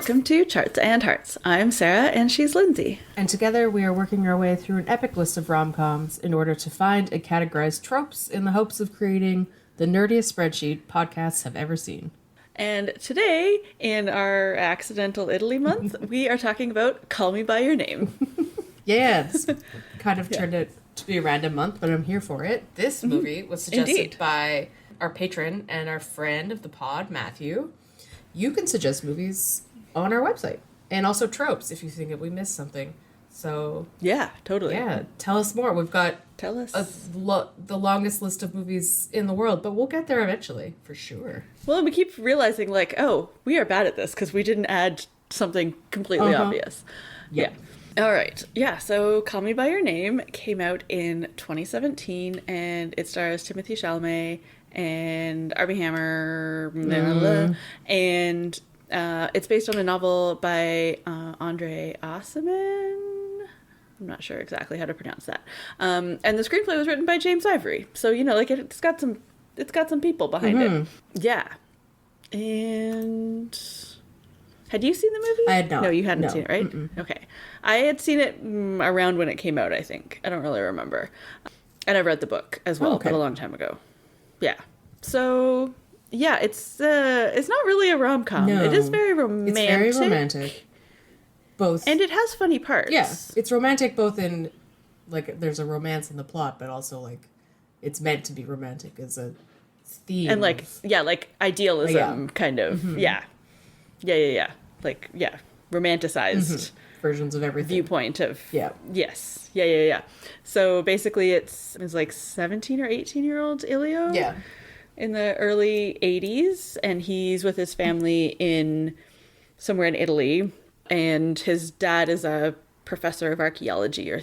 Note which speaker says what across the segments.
Speaker 1: Welcome to Charts and Hearts. I'm Sarah and she's Lindsay.
Speaker 2: And together we are working our way through an epic list of rom-coms in order to find and categorize tropes in the hopes of creating the nerdiest spreadsheet podcasts have ever seen.
Speaker 1: And today, in our Accidental Italy month, we are talking about Call Me By Your Name.
Speaker 2: Yeah, it's kind of turned out to be a random month, but I'm here for it. This movie was suggested by our patron and our friend of the pod, Matthew. You can suggest movies on our website and also tropes if you think that we missed something. So
Speaker 1: yeah, totally.
Speaker 2: Yeah, tell us more. We've got
Speaker 1: the
Speaker 2: longest list of movies in the world, but we'll get there eventually for sure.
Speaker 1: Well, we keep realizing like, oh, we are bad at this because we didn't add something completely obvious. Yeah. All right. Yeah. So Call Me By Your Name came out in 2017 and it stars Timothée Chalamet and Armie Hammer, and it's based on a novel by Andre Aciman. I'm not sure exactly how to pronounce that. And the screenplay was written by James Ivory, so you know, like it's got some people behind it. Yeah. And had you seen the movie?
Speaker 2: I had not.
Speaker 1: No, you hadn't seen it, right? Okay. I had seen it around when it came out. I think I don't really remember, and I read the book as well, but a long time ago. Yeah. So, yeah, it's not really a rom-com. No, it is very romantic.
Speaker 2: It's very romantic. Both.
Speaker 1: And it has funny parts.
Speaker 2: Yeah. It's romantic both in, like, there's a romance in the plot, but also, like, it's meant to be romantic as a theme.
Speaker 1: And, like, like, idealism, kind of. Yeah. Like, romanticized.
Speaker 2: Versions of everything.
Speaker 1: Viewpoint of...
Speaker 2: Yeah.
Speaker 1: Yes. Yeah. So basically it's like 17 or 18-year-old Elio.
Speaker 2: Yeah.
Speaker 1: In the early 80s, and he's with his family in somewhere in Italy, and his dad is a professor of archaeology, or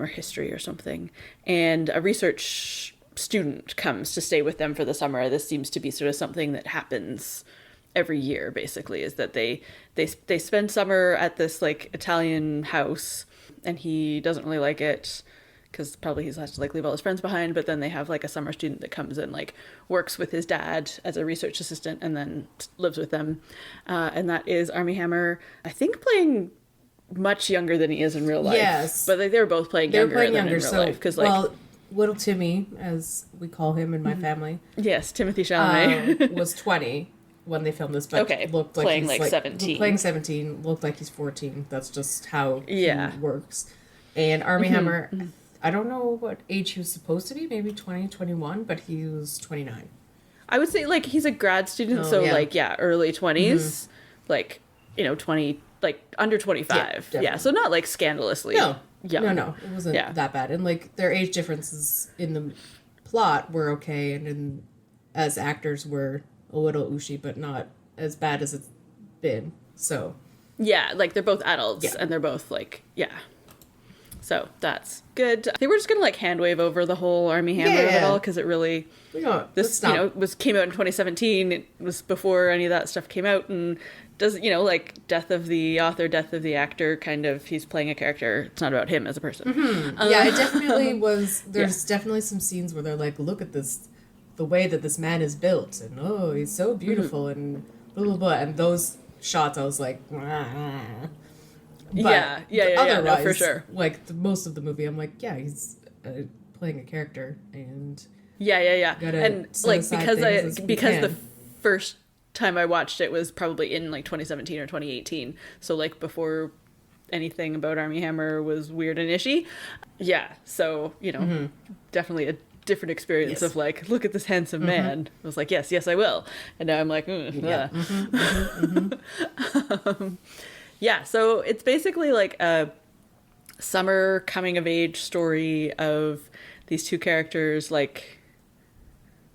Speaker 1: history or something, and a research student comes to stay with them for the summer. This seems to be sort of something that happens every year, basically, is that they spend summer at this like Italian house, and he doesn't really like it because probably he has to like leave all his friends behind, but then they have like a summer student that comes and like works with his dad as a research assistant and then lives with them, and that is Armie Hammer, I think playing much younger than he is in real life.
Speaker 2: Yes,
Speaker 1: but they were both playing younger in real life, because like
Speaker 2: little Timmy, as we call him in my family,
Speaker 1: yes, Timothée Chalamet
Speaker 2: was 20 when they filmed this, but looked like
Speaker 1: playing
Speaker 2: he's
Speaker 1: like 17.
Speaker 2: Playing 17, looked like he's 14. That's just how he works. And Armie Hammer, I don't know what age he was supposed to be, maybe 20, 21, but he was 29.
Speaker 1: I would say like he's a grad student, early 20s, like, 20, like under 25. Yeah, so not like scandalously young.
Speaker 2: No, it wasn't that bad. And like their age differences in the plot were okay, and as actors were a little ooshy, but not as bad as it's been. So
Speaker 1: yeah, like they're both adults and they're both like so that's good. I think we're just gonna like hand wave over the whole Armie Hammer of it all, because it really came out in 2017. It was before any of that stuff came out, and does like death of the author, death of the actor, kind of, he's playing a character. It's not about him as a person.
Speaker 2: Yeah, it definitely was. There's definitely some scenes where they're like, look at this, the way that this man is built, and oh, he's so beautiful, and blah blah blah. And those shots, I was like, but otherwise, for sure. Like most of the movie, I'm like, he's playing a character, and
Speaker 1: and like because the first time I watched it was probably in like 2017 or 2018, so like before anything about Armie Hammer was weird and ishy. So definitely a different experience of like, look at this handsome man. I was like, yes, I will. And now I'm like, so it's basically like a summer coming of age story of these two characters like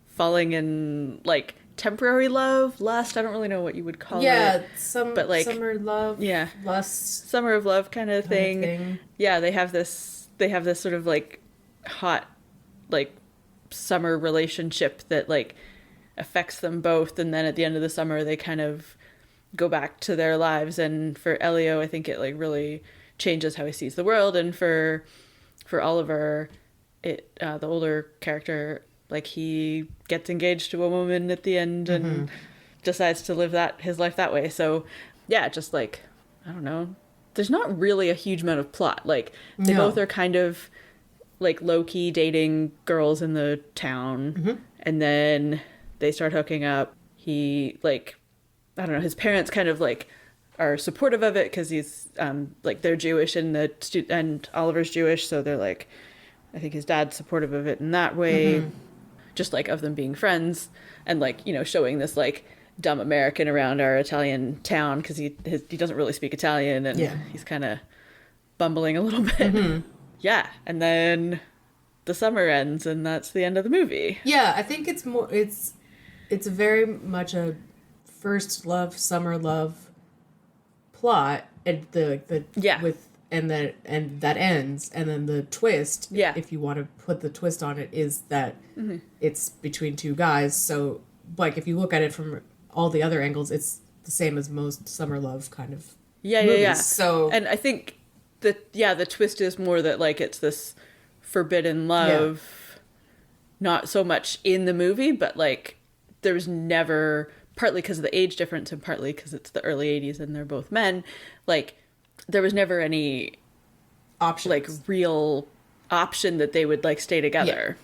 Speaker 1: falling in like temporary lust. I don't really know what you would call it.
Speaker 2: But like summer love, lust,
Speaker 1: summer of love kind of thing. Yeah, they have this sort of like hot like summer relationship that like affects them both, and then at the end of the summer they kind of go back to their lives. And for Elio, I think it like really changes how he sees the world, and for Oliver, it the older character, like he gets engaged to a woman at the end and decides to live his life that way. So yeah, just like, I don't know, there's not really a huge amount of plot. Like, they
Speaker 2: No.
Speaker 1: both are kind of like low-key dating girls in the town, and then they start hooking up. He, like, I don't know, his parents kind of like are supportive of it because he's like, they're Jewish and and Oliver's Jewish, so they're like, I think his dad's supportive of it in that way, just like of them being friends, and like, you know, showing this like dumb American around our Italian town because he doesn't really speak Italian, and he's kind of bumbling a little bit. Yeah, and then the summer ends, and that's the end of the movie.
Speaker 2: Yeah, I think it's more. It's very much a first love, summer love plot, and the with and that ends, and then the twist.
Speaker 1: Yeah,
Speaker 2: if you want to put the twist on it, is that it's between two guys. So, like, if you look at it from all the other angles, it's the same as most summer love kind of movies. So,
Speaker 1: and I think the twist is more that like it's this forbidden love, not so much in the movie, but like there was never, partly because of the age difference and partly because it's the early 80s and they're both men, like there was never any
Speaker 2: options,
Speaker 1: like real option that they would like stay together,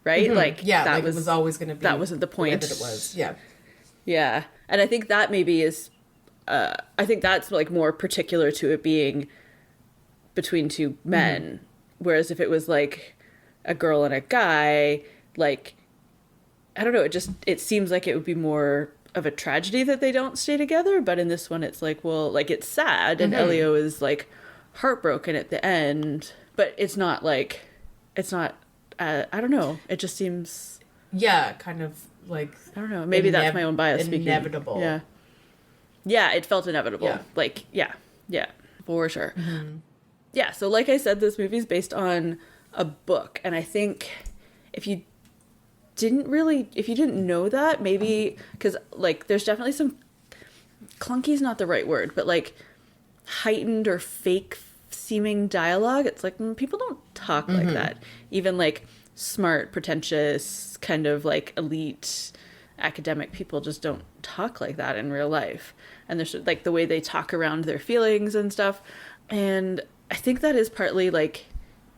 Speaker 1: right? Like
Speaker 2: that like was always going to be,
Speaker 1: that wasn't the point
Speaker 2: that it was.
Speaker 1: Yeah, and I think that maybe is I think that's like more particular to it being between two men, whereas if it was like a girl and a guy, like, I don't know, it seems like it would be more of a tragedy that they don't stay together, but in this one it's like, well, like, it's sad and Elio is like heartbroken at the end, but it's not like, it's not I don't know, it just seems
Speaker 2: kind of like,
Speaker 1: I don't know, maybe that's my own bias speaking.
Speaker 2: Inevitable.
Speaker 1: Yeah, it felt inevitable. Like, yeah, for sure. Yeah, so like I said, this movie's based on a book, and I think if you didn't know that, maybe, because like there's definitely some, clunky is not the right word, but like heightened or fake seeming dialogue. It's like, people don't talk like that. Even like smart, pretentious, kind of like elite academic people just don't talk like that in real life. And there's like the way they talk around their feelings and stuff. And I think that is partly like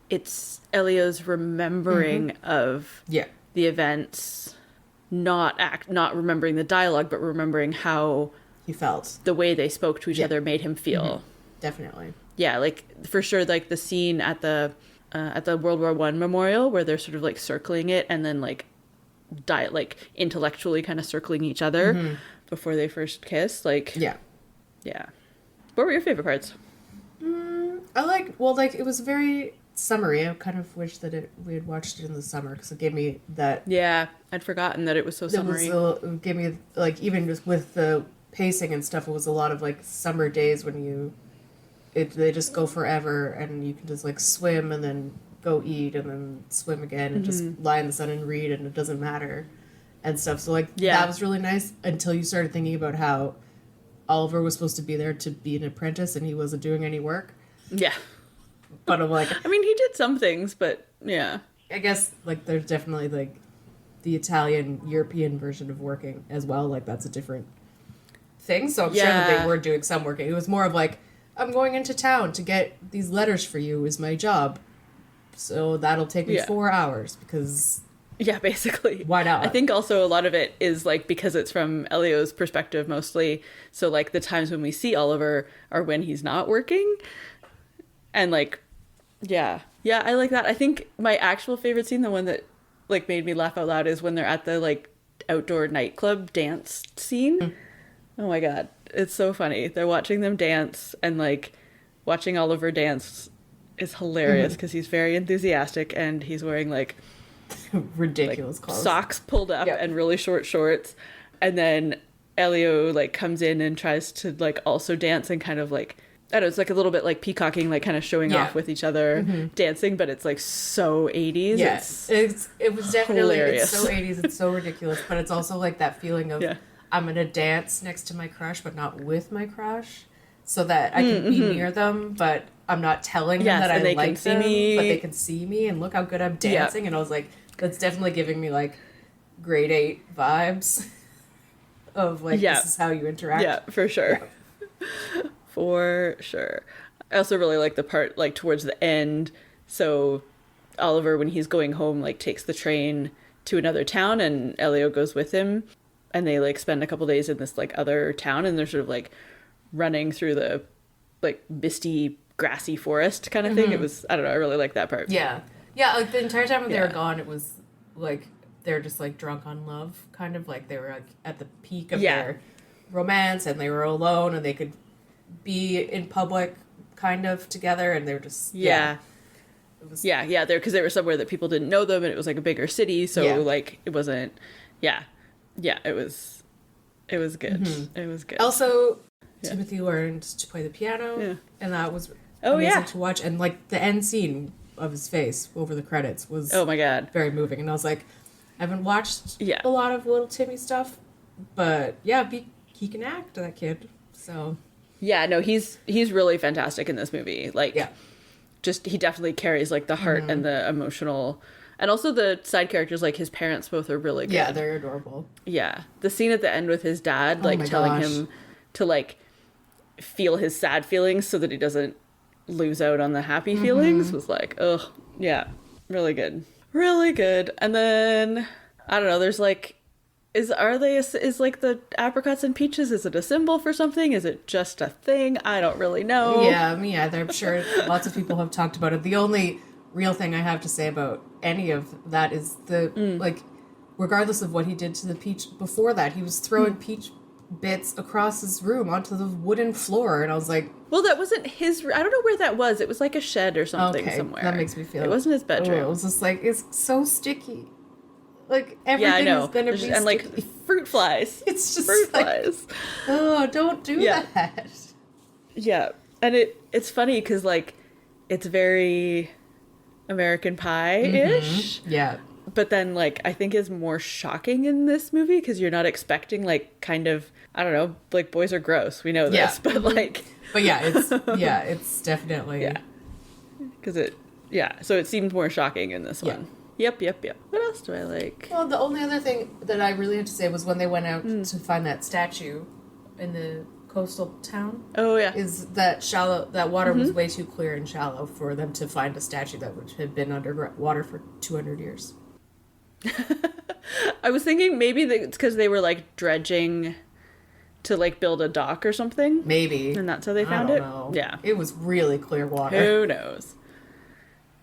Speaker 1: it's Elio's remembering of the events, not remembering the dialogue, but remembering how
Speaker 2: he felt,
Speaker 1: the way they spoke to each other made him feel.
Speaker 2: Definitely.
Speaker 1: Yeah, like for sure, like the scene at the World War I memorial where they're sort of like circling it and then like intellectually kind of circling each other before they first kiss. Like, yeah. What were your favorite parts?
Speaker 2: It was very summery. I kind of wish that we had watched it in the summer because it gave me that. Yeah,
Speaker 1: I'd forgotten that it was so summery.
Speaker 2: It gave me, like, even just with the pacing and stuff, it was a lot of like summer days when they just go forever and you can just like swim and then go eat and then swim again and just lie in the sun and read and it doesn't matter and stuff. So like that was really nice until you started thinking about how Oliver was supposed to be there to be an apprentice and he wasn't doing any work. Yeah. But I'm like,
Speaker 1: I mean, he did some things, but yeah.
Speaker 2: I guess like there's definitely like the Italian European version of working as well. Like that's a different thing. So I'm sure that they were doing some working. It was more of like, I'm going into town to get these letters for you is my job. So that'll take me 4 hours because...
Speaker 1: Yeah, basically.
Speaker 2: Why not?
Speaker 1: I think also a lot of it is like because it's from Elio's perspective mostly. So like the times when we see Oliver are when he's not working. And like, yeah, I like that. I think my actual favorite scene, the one that like made me laugh out loud, is when they're at the like outdoor nightclub dance scene. Oh my God. It's so funny. They're watching them dance and like watching Oliver dance is hilarious because he's very enthusiastic and he's wearing like
Speaker 2: ridiculous clothes,
Speaker 1: socks pulled up and really short shorts. And then Elio like comes in and tries to like also dance and kind of like, I don't know, it's like a little bit like peacocking, like kind of showing off with each other dancing, but it's like so 80s.
Speaker 2: Yes, it was definitely hilarious. It's so 80s, it's so ridiculous, but it's also like that feeling of I'm gonna dance next to my crush, but not with my crush, so that I can be near them, but I'm not telling them that I like them, but they can see me and look how good I'm dancing. And I was like, that's definitely giving me like grade 8 vibes of like this is how you interact.
Speaker 1: Yeah, for sure. For sure. I also really like the part like towards the end. So Oliver, when he's going home, like takes the train to another town, and Elio goes with him, and they like spend a couple days in this like other town, and they're sort of like running through the like misty grassy forest kind of thing. It was, I don't know, I really like that part.
Speaker 2: Yeah, like the entire time they were gone, it was like they're just like drunk on love, kind of like they were like at the peak of their romance, and they were alone, and they could be in public kind of together, and they were just it was,
Speaker 1: there, because they were somewhere that people didn't know them, and it was like a bigger city, so like it wasn't it was good. It was good.
Speaker 2: Also, Timothy learned to play the piano, and that was amazing to watch, and like the end scene of his face over the credits was
Speaker 1: oh my god,
Speaker 2: very moving. And I was like, I haven't watched a lot of little Timmy stuff, but he can act, that kid. So
Speaker 1: yeah, no, he's really fantastic in this movie. Like just he definitely carries like the heart and the emotional, and also the side characters, like his parents both are really good.
Speaker 2: Yeah, they're adorable.
Speaker 1: Yeah, the scene at the end with his dad like telling him to like feel his sad feelings so that he doesn't lose out on the happy feelings was like, oh yeah, really good. And then I don't know, there's like is like the apricots and peaches, is it a symbol for something? Is it just a thing? I don't really know.
Speaker 2: Yeah, me either. I'm sure lots of people have talked about it. The only real thing I have to say about any of that is the like, regardless of what he did to the peach before that, he was throwing peach bits across his room onto the wooden floor, and I was like,
Speaker 1: well, that wasn't his. I don't know where that was. It was like a shed or something somewhere.
Speaker 2: That makes me feel
Speaker 1: it wasn't his bedroom.
Speaker 2: It was just like, it's so sticky. Like everything is gonna be sticky.
Speaker 1: And like fruit flies.
Speaker 2: It's just
Speaker 1: fruit
Speaker 2: like,
Speaker 1: flies.
Speaker 2: Oh, don't do that.
Speaker 1: Yeah, and it's funny because like it's very American Pie-ish.
Speaker 2: Yeah.
Speaker 1: But then like I think is more shocking in this movie because you're not expecting like kind of, I don't know, like boys are gross. We know this, but like.
Speaker 2: But it's definitely.
Speaker 1: Yeah. Because so it seemed more shocking in this one. Yep. What else do I like?
Speaker 2: Well, the only other thing that I really had to say was when they went out to find that statue in the coastal town.
Speaker 1: Oh, yeah.
Speaker 2: Is that water was way too clear and shallow for them to find a statue that would have been underwater for 200 years.
Speaker 1: I was thinking maybe it's because they were like dredging to like build a dock or something.
Speaker 2: Maybe.
Speaker 1: And that's how they found
Speaker 2: I
Speaker 1: it.
Speaker 2: don't know.
Speaker 1: Yeah.
Speaker 2: It was really clear water.
Speaker 1: Who knows?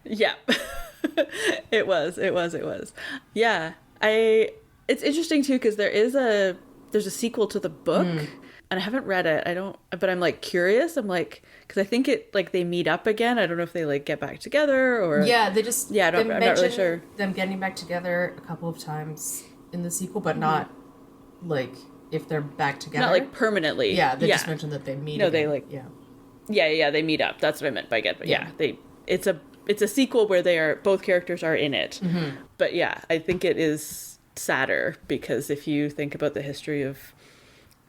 Speaker 1: Yeah. It was. Yeah. It's interesting too because there's a sequel to the book and I haven't read it. But I'm like curious. I'm like, because I think it like they meet up again. I don't know if they like get back together or.
Speaker 2: Yeah, they just. Yeah,
Speaker 1: I'm not really sure.
Speaker 2: Them getting back together a couple of times in the sequel, but not like if they're back together.
Speaker 1: Not like permanently.
Speaker 2: Yeah, they just mentioned that they meet.
Speaker 1: No,
Speaker 2: again.
Speaker 1: they like. Yeah, they meet up. That's what I meant by it. But it's a sequel where both characters are in it. But yeah, I think it is sadder because if you think about the history of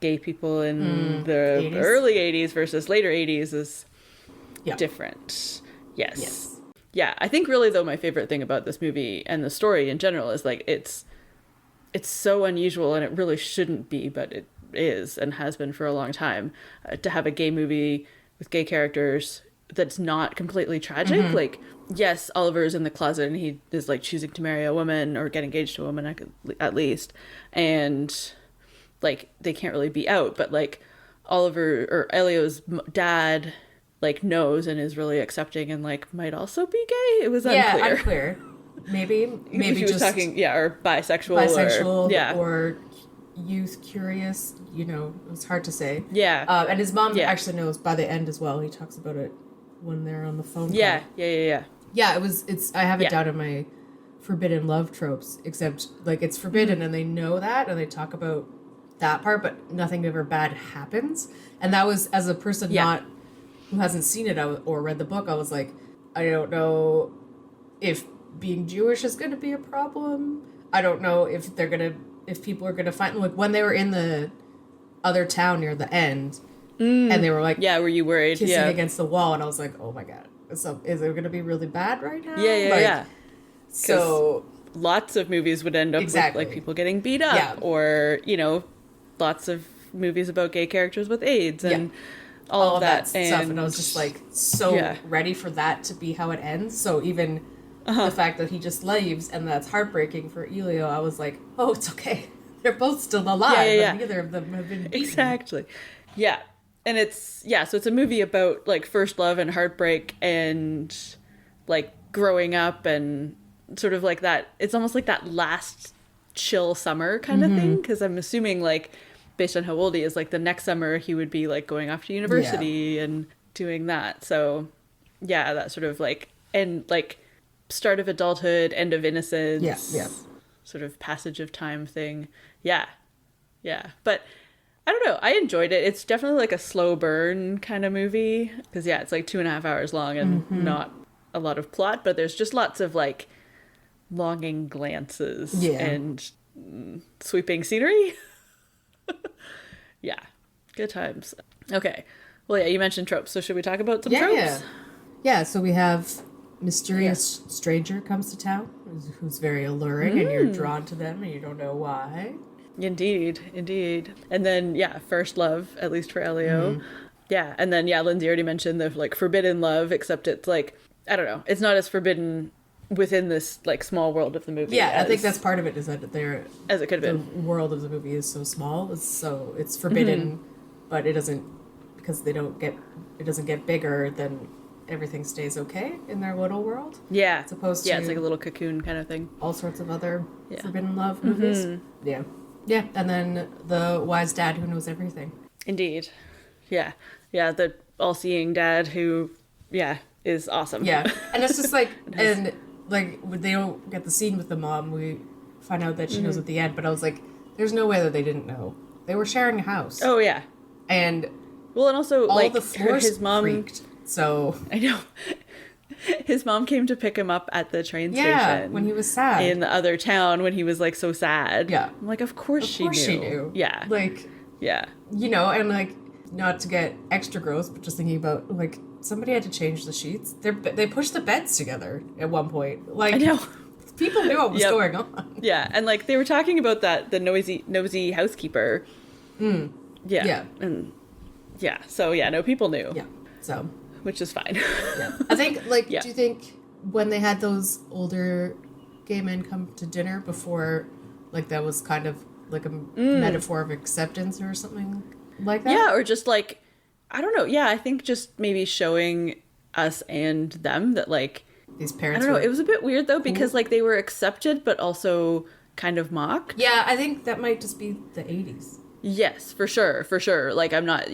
Speaker 1: gay people in the
Speaker 2: 80s?
Speaker 1: Early 80s versus later 80s is different. Yes. Yeah, I think really though my favorite thing about this movie and the story in general is like it's so unusual and it really shouldn't be, but it is and has been for a long time to have a gay movie with gay characters that's not completely tragic. Like, yes, Oliver is in the closet and he is like choosing to marry a woman or get engaged to a woman at least, and like they can't really be out, but like Oliver or Elio's dad like knows and is really accepting and like might also be gay. It was
Speaker 2: unclear. Maybe
Speaker 1: she was
Speaker 2: just
Speaker 1: talking or bisexual
Speaker 2: or youth curious. You know, it was hard to say.
Speaker 1: Yeah.
Speaker 2: And his mom actually knows by the end as well. He talks about it when they're on the phone call.
Speaker 1: Yeah.
Speaker 2: Yeah, I have it down in my forbidden love tropes, except like it's forbidden and they know that and they talk about that part, but nothing ever bad happens. And that was, as a person who hasn't seen it or read the book, I was like, I don't know if being Jewish is going to be a problem. I don't know if people are going to find, like when they were in the other town near the end and they were like,
Speaker 1: were you worried?
Speaker 2: Kissing against the wall. And I was like, oh my God, is it going to be really bad right now?
Speaker 1: Yeah.
Speaker 2: So
Speaker 1: lots of movies would end up with like people getting beat up or, you know, lots of movies about gay characters with AIDS and all of that
Speaker 2: stuff. And I was just like so ready for that to be how it ends. So even the fact that he just leaves and that's heartbreaking for Elio, I was like, oh, it's okay. They're both still alive, and neither of them have been beaten.
Speaker 1: Exactly. Yeah. And it's, so it's a movie about, like, first love and heartbreak and, like, growing up and sort of like that. It's almost like that last chill summer kind of thing, because I'm assuming, like, based on how old he is, like, the next summer he would be, like, going off to university and doing that. So, yeah, that sort of, like, and, like, start of adulthood, end of innocence, sort of passage of time thing. Yeah. But I don't know. I enjoyed it. It's definitely like a slow burn kind of movie. Because, it's like 2.5 hours long and not a lot of plot. But there's just lots of, like, longing glances and sweeping scenery. Good times. Okay. Well, you mentioned tropes. So should we talk about some tropes?
Speaker 2: Yeah, so we have mysterious stranger comes to town who's very alluring and you're drawn to them and you don't know why.
Speaker 1: Indeed. And then, first love, at least for Elio. Yeah, and then, Lindsay already mentioned the, like, forbidden love, except it's, like, I don't know, it's not as forbidden within this, like, small world of the movie.
Speaker 2: Yeah, I think that's part of it, is that
Speaker 1: as it could have been.
Speaker 2: The world of the movie is so small, so it's forbidden, but it doesn't, because it doesn't get bigger, then everything stays okay in their little world. Yeah. As opposed to...
Speaker 1: it's like a little cocoon kind of thing.
Speaker 2: All sorts of other forbidden love movies. Yeah, and then the wise dad who knows everything.
Speaker 1: Indeed. Yeah, the all-seeing dad who, is awesome.
Speaker 2: Yeah, and it's just like, and like, they don't get the scene with the mom, we find out that she knows at the end, but I was like, there's no way that they didn't know. They were sharing a house.
Speaker 1: Oh, yeah.
Speaker 2: And...
Speaker 1: well, and also,
Speaker 2: all
Speaker 1: like,
Speaker 2: the floors
Speaker 1: his mom...
Speaker 2: creaked, so...
Speaker 1: I know. His mom came to pick him up at the train station.
Speaker 2: When he was sad.
Speaker 1: In the other town when he was, like, so sad. Yeah. I'm like, of course she knew. Yeah.
Speaker 2: Like... yeah. You know, and, like, not to get extra gross, but just thinking about, like, somebody had to change the sheets. They pushed the beds together at one point. Like... I know. People knew what was going on.
Speaker 1: Yeah, and, like, they were talking about that, the nosy housekeeper. Yeah. And... yeah, so, no, people knew.
Speaker 2: Yeah, so...
Speaker 1: which is fine.
Speaker 2: I think, like, do you think when they had those older gay men come to dinner before, like, that was kind of like a metaphor of acceptance or something like that?
Speaker 1: Yeah, or just, like, I don't know. Yeah, I think just maybe showing us and them that, like,
Speaker 2: these parents,
Speaker 1: I don't know. It was a bit weird, though, because, like, they were accepted but also kind of mocked.
Speaker 2: Yeah, I think that might just be the 80s.
Speaker 1: Yes, for sure. Like, I'm not,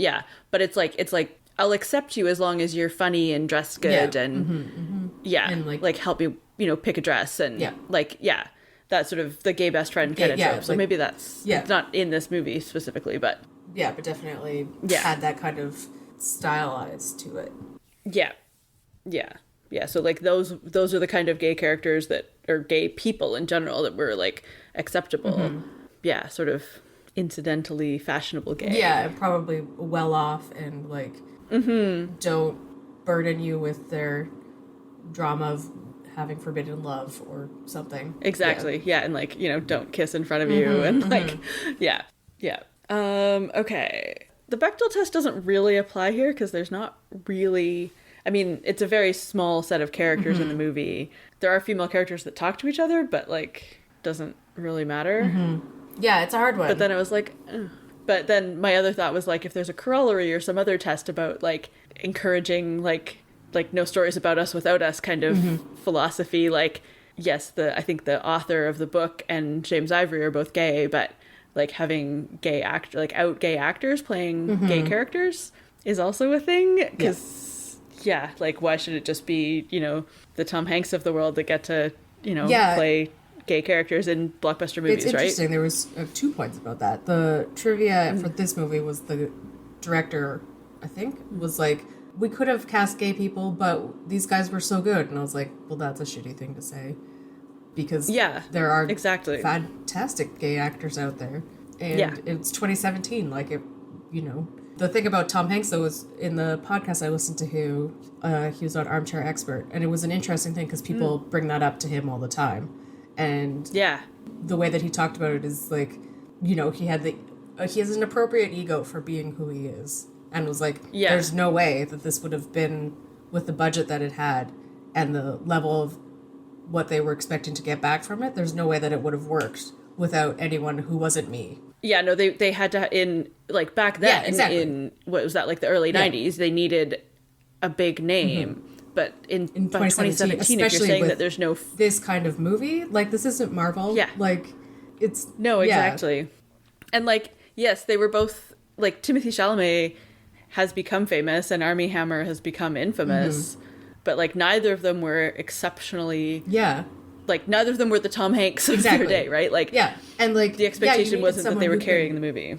Speaker 1: but it's like, I'll accept you as long as you're funny and dressed good and and like help me, pick a dress and that sort of the gay best friend kind of trope. So like, maybe that's it's not in this movie specifically, but
Speaker 2: but definitely had that kind of stylized to it.
Speaker 1: Yeah. So like those are the kind of gay characters that are gay people in general that were like acceptable. Yeah, sort of incidentally fashionable gay.
Speaker 2: Yeah, and probably well off and like. Don't burden you with their drama of having forbidden love or something.
Speaker 1: Exactly. Yeah, and like, don't kiss in front of you and like yeah. Okay. The Bechdel test doesn't really apply here because there's not really, I mean, it's a very small set of characters in the movie. There are female characters that talk to each other, but like doesn't really matter.
Speaker 2: Yeah, it's a hard one.
Speaker 1: But then I was like, ugh. But then my other thought was, like, if there's a corollary or some other test about, like, encouraging, like no stories about us without us kind of philosophy, like, yes, I think the author of the book and James Ivory are both gay, but, like, having out gay actors playing gay characters is also a thing. Because, like, why should it just be, the Tom Hanks of the world that get to, play gay characters in blockbuster movies,
Speaker 2: it's
Speaker 1: right?
Speaker 2: Interesting. There was 2 points about that. The trivia for this movie was the director, I think, was like, we could have cast gay people, but these guys were so good. And I was like, well, that's a shitty thing to say. Because there are fantastic gay actors out there. And it's 2017. Like, the thing about Tom Hanks, though, was in the podcast I listened to he was on Armchair Expert. And it was an interesting thing because people bring that up to him all the time. And the way that he talked about it is like, he had he has an appropriate ego for being who he is, and was like,
Speaker 1: Yeah.
Speaker 2: there's no way that this would have been with the budget that it had and the level of what they were expecting to get back from it. There's no way that it would have worked without anyone who wasn't me.
Speaker 1: Yeah, no, they had to, in, like, back then,
Speaker 2: exactly.
Speaker 1: in, what was that, like, the early 90s, they needed a big name. But in 2017, if you're saying that there's no...
Speaker 2: this kind of movie, like, this isn't Marvel.
Speaker 1: Yeah.
Speaker 2: Like, it's...
Speaker 1: No,
Speaker 2: yeah.
Speaker 1: exactly. And, like, yes, they were both, like, Timothée Chalamet has become famous and Armie Hammer has become infamous, but, like, neither of them were exceptionally...
Speaker 2: Yeah.
Speaker 1: Like, neither of them were the Tom Hanks of their day, right? Like,
Speaker 2: yeah. And, like,
Speaker 1: the expectation wasn't that they were carrying the movie.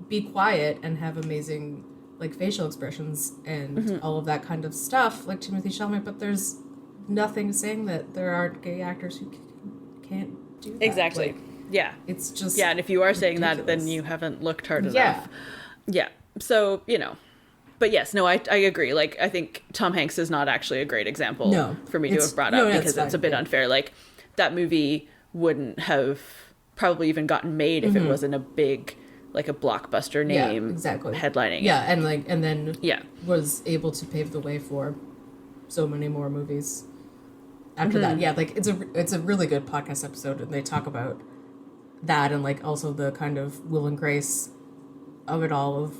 Speaker 2: Be quiet and have amazing, like, facial expressions and all of that kind of stuff, like Timothée Chalamet, but there's nothing saying that there aren't gay actors who can't do that.
Speaker 1: Exactly.
Speaker 2: Like,
Speaker 1: yeah.
Speaker 2: It's just...
Speaker 1: Yeah, and if you are saying
Speaker 2: ridiculous.
Speaker 1: that, then you haven't looked hard enough.
Speaker 2: Yeah.
Speaker 1: Yeah. So, you know. But yes, no, I agree. Like, I think Tom Hanks is not actually a great example for me to have brought up because it's a bit unfair. Like, that movie wouldn't have probably even gotten made if it wasn't a big, like, a blockbuster name
Speaker 2: exactly.
Speaker 1: headlining.
Speaker 2: Yeah, and, like, and then
Speaker 1: yeah.
Speaker 2: was able to pave the way for so many more movies after that. Yeah, like, it's a really good podcast episode, and they talk about that and, like, also the kind of will and grace of it all, of,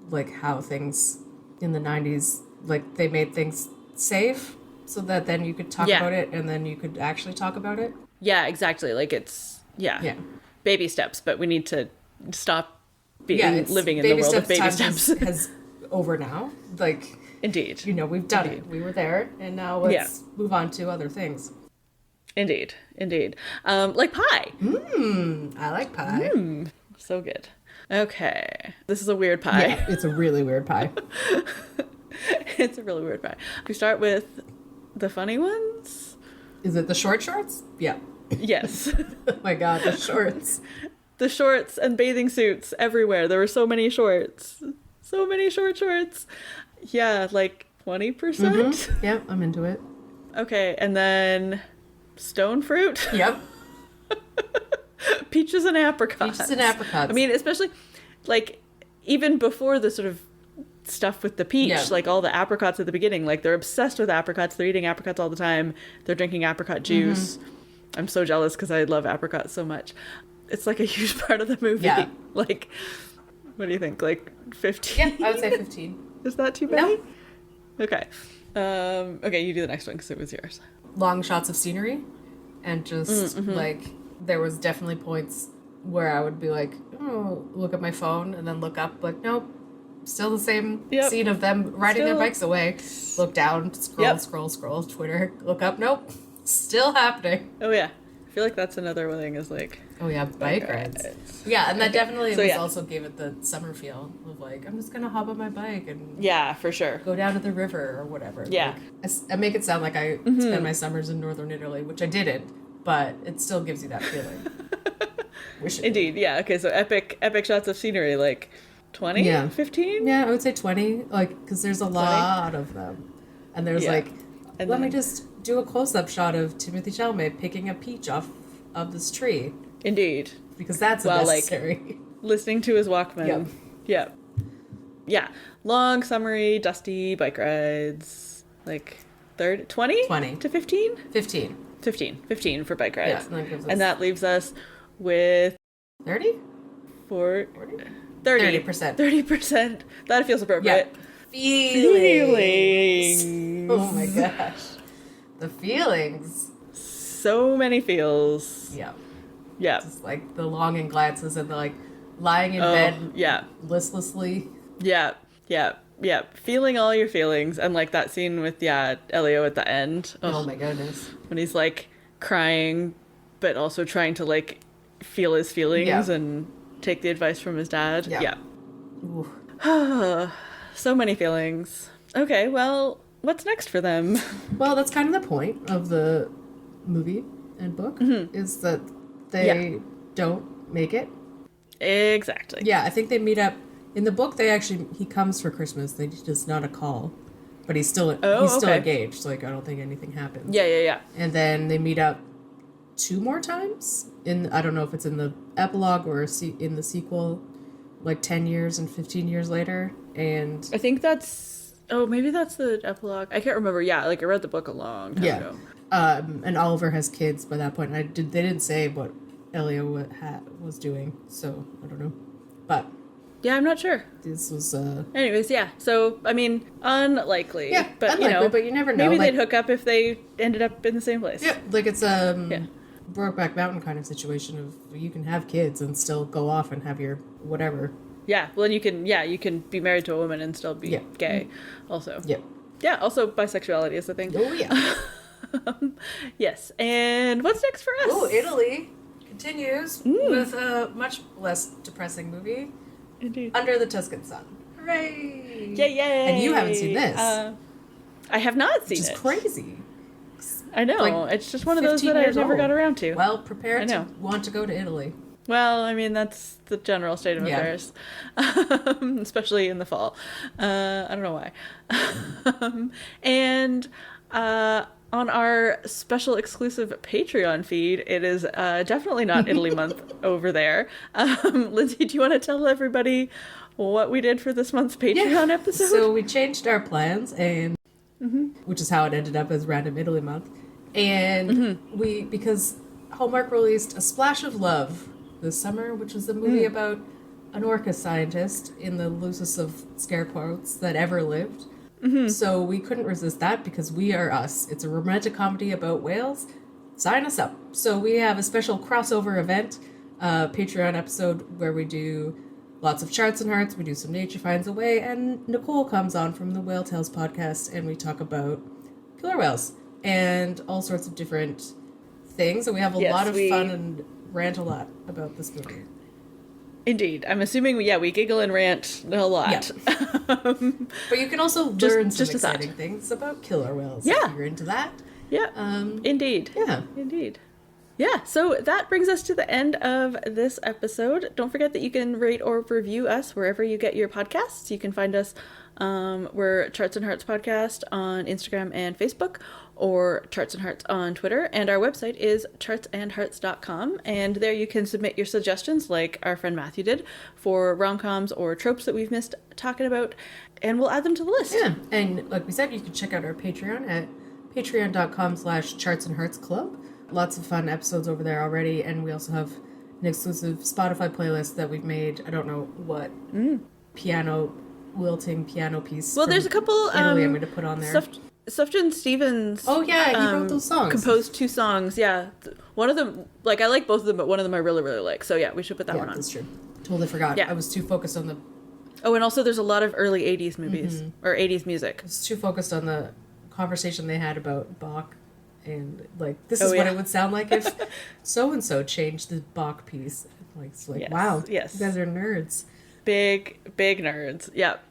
Speaker 2: like, how things in the 90s, like, they made things safe so that then you could talk about it and then you could actually talk about it.
Speaker 1: Yeah, exactly. Like, it's, baby steps, but we need to stop living in the world of baby steps.
Speaker 2: Has over now. Like,
Speaker 1: indeed.
Speaker 2: You know, we've done it. We were there, and now let's move on to other things.
Speaker 1: Indeed. Like pie.
Speaker 2: I like pie.
Speaker 1: So good. Okay. This is a weird pie.
Speaker 2: Yeah, it's a really weird pie.
Speaker 1: It's a really weird pie. We start with the funny ones.
Speaker 2: Is it the short shorts? Yeah.
Speaker 1: Yes.
Speaker 2: Oh my god, the shorts.
Speaker 1: The shorts and bathing suits everywhere. There were so many shorts. So many shorts. Yeah, like 20%.
Speaker 2: Yep, I'm into it.
Speaker 1: Okay, and then stone fruit.
Speaker 2: Yep.
Speaker 1: Peaches and apricots. I mean, especially, like, even before the sort of stuff with the peach, like all the apricots at the beginning, like, they're obsessed with apricots. They're eating apricots all the time. They're drinking apricot juice. I'm so jealous because I love apricots so much. It's like a huge part of the movie. Yeah. Like, what do you think? Like 15?
Speaker 2: Yeah, I would say 15.
Speaker 1: Is that too many?
Speaker 2: No.
Speaker 1: Okay. Okay, you do the next one because it was yours.
Speaker 2: Long shots of scenery, and just like, there was definitely points where I would be like, oh, look at my phone, and then look up, like, nope, still the same scene of them riding their bikes away. Look down, scroll, Twitter, look up, nope, still happening.
Speaker 1: Oh yeah, I feel like that's another thing is like,
Speaker 2: oh yeah, bike rides. Yeah, and that definitely also gave it the summer feel of like, I'm just gonna hop on my bike and
Speaker 1: for sure,
Speaker 2: go down to the river or whatever.
Speaker 1: Yeah,
Speaker 2: like, I make it sound like I spend my summers in northern Italy, which I didn't, but it still gives you that feeling.
Speaker 1: Indeed, yeah. Okay, so epic shots of scenery, like 20, 15?
Speaker 2: Yeah, I would say 20, like, because there's a lot of them. And there's like, and let me just do a close-up shot of Timothée Chalamet picking a peach off of this tree.
Speaker 1: Indeed.
Speaker 2: Because that's necessary.
Speaker 1: Like, listening to his Walkman. Yep. Yeah. Long, summery, dusty bike rides. Like 20 to 15? 15 for bike rides. Yeah, and that leaves us with
Speaker 2: 30?
Speaker 1: 30%. 30%. That feels appropriate.
Speaker 2: Yeah. Feelings. Oh my gosh. The feelings.
Speaker 1: So many feels.
Speaker 2: Yeah.
Speaker 1: Yeah.
Speaker 2: Just like the longing glances and the like lying in bed listlessly.
Speaker 1: Yeah. Feeling all your feelings. And like that scene with Elio at the end.
Speaker 2: Oh my goodness.
Speaker 1: When he's like crying but also trying to like feel his feelings and take the advice from his dad. Yeah. So many feelings. Okay, well, what's next for them?
Speaker 2: Well, that's kind of the point of the movie and book, is that they don't make it.
Speaker 1: Exactly.
Speaker 2: Yeah, I think they meet up. In the book, he comes for Christmas. They just not a call. But he's still engaged. Like, I don't think anything happens.
Speaker 1: Yeah.
Speaker 2: And then they meet up 2 more times. I don't know if it's in the epilogue or in the sequel. like 10 years and 15 years later. And
Speaker 1: I think maybe that's the epilogue. I can't remember. Yeah, like I read the book a long time ago.
Speaker 2: And Oliver has kids by that point. They didn't say what Elio was doing, so I don't know. But
Speaker 1: yeah, I'm not sure.
Speaker 2: This was
Speaker 1: anyways, yeah. So I mean, unlikely.
Speaker 2: Yeah,
Speaker 1: but
Speaker 2: unlikely, but you never know.
Speaker 1: Maybe they'd hook up if they ended up in the same place.
Speaker 2: Yeah, like it's Brokeback Mountain kind of situation of you can have kids and still go off and have your whatever.
Speaker 1: Yeah, well, you can be married to a woman and still be gay, also.
Speaker 2: Yep.
Speaker 1: Yeah, also bisexuality is the thing.
Speaker 2: Oh, yeah.
Speaker 1: Yes, and what's next for us?
Speaker 2: Oh, Italy continues with a much less depressing movie.
Speaker 1: Indeed.
Speaker 2: Under the Tuscan Sun. Hooray!
Speaker 1: Yay!
Speaker 2: And you haven't seen this.
Speaker 1: I have not seen it.
Speaker 2: Which is crazy.
Speaker 1: I know. Like, it's just one of those that I never got around to.
Speaker 2: Well, prepare to want to go to Italy.
Speaker 1: Well, I mean, that's the general state of affairs, especially in the fall. I don't know why. And on our special exclusive Patreon feed, it is definitely not Italy month over there. Lindsay, do you want to tell everybody what we did for this month's Patreon episode?
Speaker 2: So we changed our plans, and which is how it ended up as Random Italy month. And because Hallmark released A Splash of Love this summer, which was a movie about an orca scientist in the loosest of scare quotes that ever lived. So we couldn't resist that because we are us. It's a romantic comedy about whales. Sign us up. So we have a special crossover event, Patreon episode where we do lots of charts and hearts. We do some Nature Finds a Way, and Nicole comes on from the Whale Tales podcast, and we talk about killer whales and all sorts of different things. And we have a lot of fun and rant a lot about this movie.
Speaker 1: Indeed. I'm assuming, we giggle and rant a lot.
Speaker 2: Yeah. But you can also learn some exciting things about killer whales if you're into that.
Speaker 1: Yeah. Indeed.
Speaker 2: Yeah.
Speaker 1: Indeed. Yeah, so that brings us to the end of this episode. Don't forget that you can rate or review us wherever you get your podcasts. You can find us, we're Charts and Hearts Podcast on Instagram and Facebook, or Charts and Hearts on Twitter, and our website is chartsandhearts.com, and there you can submit your suggestions, like our friend Matthew did, for rom-coms or tropes that we've missed talking about, and we'll add them to the list.
Speaker 2: Yeah, and like we said, you can check out our Patreon at patreon.com/chartsandheartsclub. Lots of fun episodes over there already, and we also have an exclusive Spotify playlist that we've made. I don't know what wilting piano piece.
Speaker 1: Well, there's a couple
Speaker 2: Italy I'm going to put on there.
Speaker 1: Sufjan Stevens.
Speaker 2: Oh yeah, he wrote those songs.
Speaker 1: Composed 2 songs. Yeah, one of them, like, I like both of them, but one of them I really, really like. So yeah, we should put that one on.
Speaker 2: That's true. Totally forgot. Yeah. I was too focused on the.
Speaker 1: Oh, and also there's a lot of early '80s movies or '80s music.
Speaker 2: I was too focused on the conversation they had about Bach, and like this is what it would sound like if so and so changed the Bach piece. Like it's like wow, you guys are nerds.
Speaker 1: Big nerds. Yep.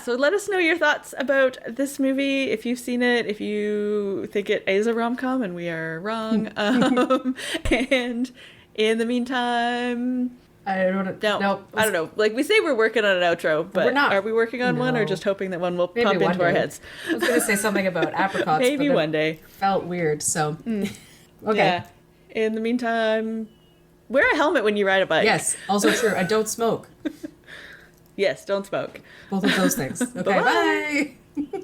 Speaker 1: So let us know your thoughts about this movie, if you've seen it, if you think it is a rom-com and we are wrong. And in the meantime,
Speaker 2: I don't know.
Speaker 1: I don't know. Like we say, we're working on an outro, but
Speaker 2: we're not.
Speaker 1: Are we working on one, or just hoping that one will pop into our heads?
Speaker 2: I was going to say something about apricots.
Speaker 1: Maybe
Speaker 2: but
Speaker 1: one day.
Speaker 2: Felt weird. So
Speaker 1: okay.
Speaker 2: Yeah.
Speaker 1: In the meantime, wear a helmet when you ride a bike.
Speaker 2: Yes. Also true. I don't smoke.
Speaker 1: Yes, don't smoke.
Speaker 2: Both of those things. Okay, bye.